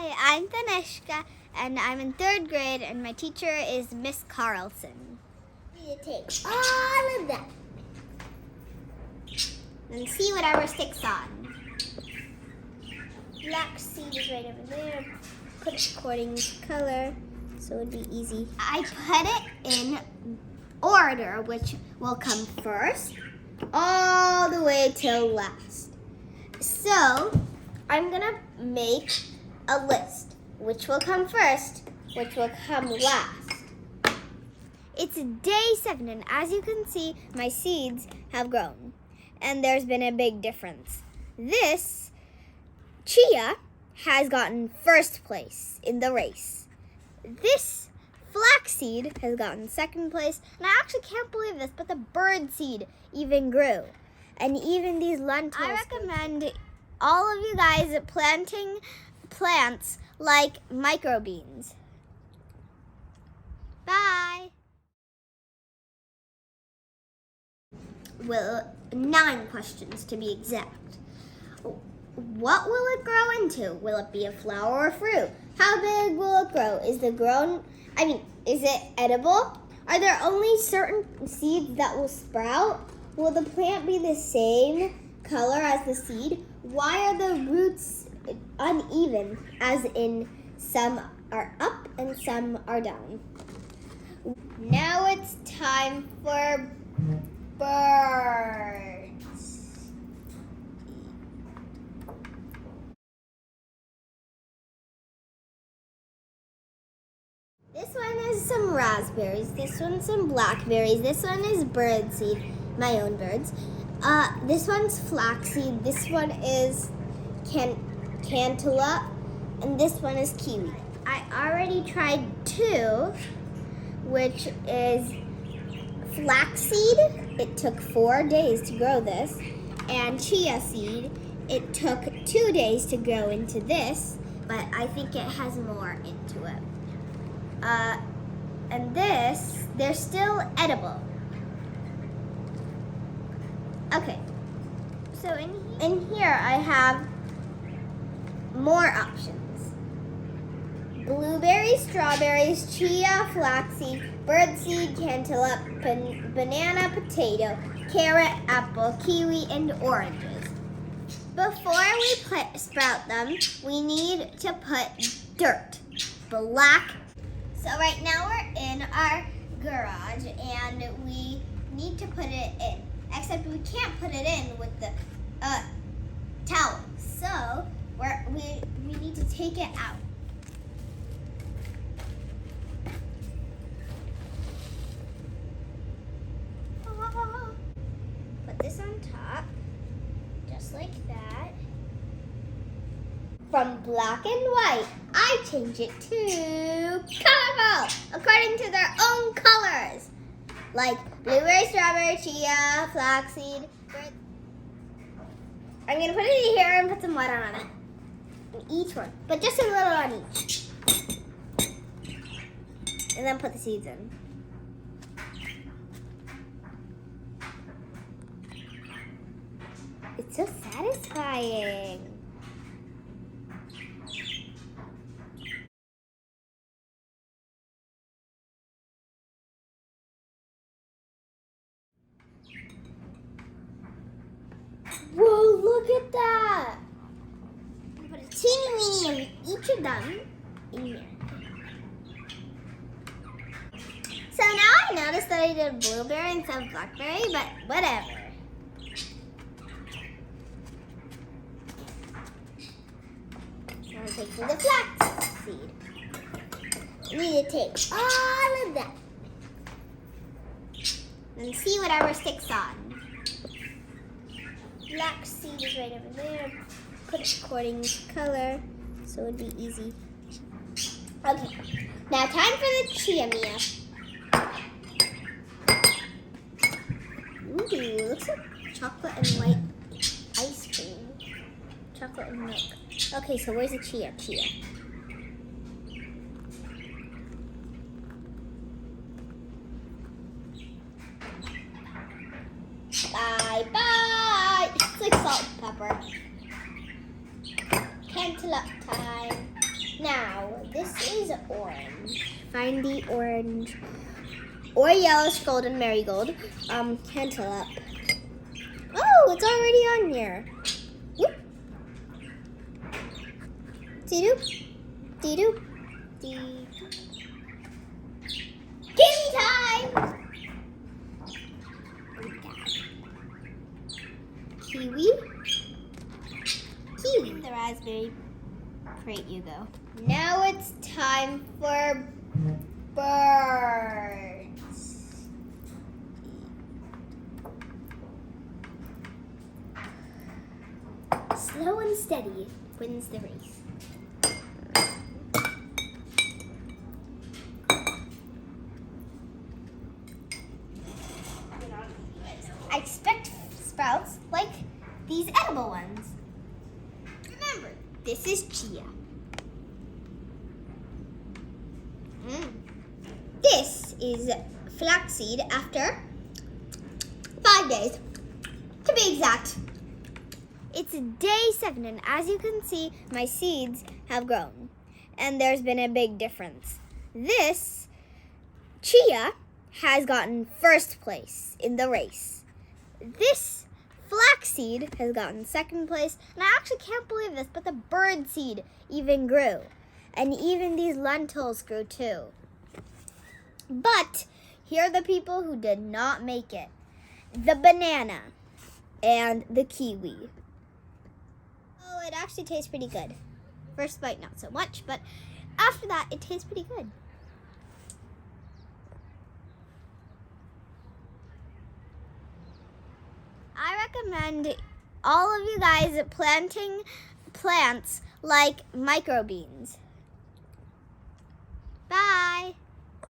Hi, I'm Tanishqa, and I'm in 3rd grade, and my teacher is Miss Carlson. You take all of that and see whatever sticks on. Black seed is right over there. Put it according to color, so it would be easy. I put it in order, which will come first, all the way till last. So, I'm gonna make a list. Which will come first, which will come last. It's day 7, and as you can see, my seeds have grown. And there's been a big difference. This chia has gotten 1st place in the race. This flaxseed has gotten 2nd place. And I actually can't believe this, but the bird seed even grew. And even these lentils. I recommend all of you guys planting plants like microbeans. Bye. Well, 9 questions to be exact. What will it grow into? Will it be a flower or fruit? How big will it grow? Is it edible? Are there only certain seeds that will sprout? Will the plant be the same color as the seed? Why are the roots uneven, as in some are up and some are down? Now it's time for birds. This one is some raspberries, this one's some blackberries, this one is birdseed, my own birds. This one's flaxseed, this one is cantaloupe, and this one is kiwi. I already tried 2, which is flaxseed. It took 4 days to grow this, and chia seed. It took 2 days to grow into this, but I think it has more into it. And this, they're still edible. Okay, so in here I have more options. Blueberries, strawberries, chia, flaxseed, birdseed, cantaloupe, banana, potato, carrot, apple, kiwi, and oranges. Before we sprout them, we need to put dirt, black. So right now we're in our garage and we need to put it in. Except we can't put it in with the towel. So we need to take it out. Put this on top, just like that. From black and white, I change it to colorful, according to their own colors. Like blueberry, strawberry, chia, flaxseed. I'm going to put it in here and put some water on it. Each one, but just a little on each. And then put the seeds in. It's so satisfying. Whoa, look at that! Put a teeny weeny of each of them in here. So now I noticed that I did blueberry instead of blackberry, but whatever. Now I'm taking the flax seed. I need to take all of that and see whatever sticks on. Black seed is right over there. Put it according to color, so it would be easy. Okay, now time for the chia mia. Ooh, looks like chocolate and white ice cream. Chocolate and milk. Okay, so where's the chia? Bye-bye. It's like salt and pepper. Cantaloupe time. Now, this is orange. Find the orange or yellowish golden marigold. Cantaloupe. Oh, it's already on here. Whoop. Dee-doop. Dee-doop. Dee. Kiwi time! Kiwi. Kiwi. The raspberry crate you go. Now it's time for birds. Slow and steady wins the race. I expect sprouts like these edible ones. Remember, this is chia. This is flaxseed after 5 days, to be exact. It's day 7, and as you can see, my seeds have grown, and there's been a big difference. This chia has gotten first place in the race. This flaxseed has gotten second place, and I actually can't believe this, but the bird seed even grew. And even these lentils grew too. But here are the people who did not make it. The banana and the kiwi. Oh, it actually tastes pretty good. First bite, not so much, but after that, it tastes pretty good. I recommend all of you guys planting plants like microbeans.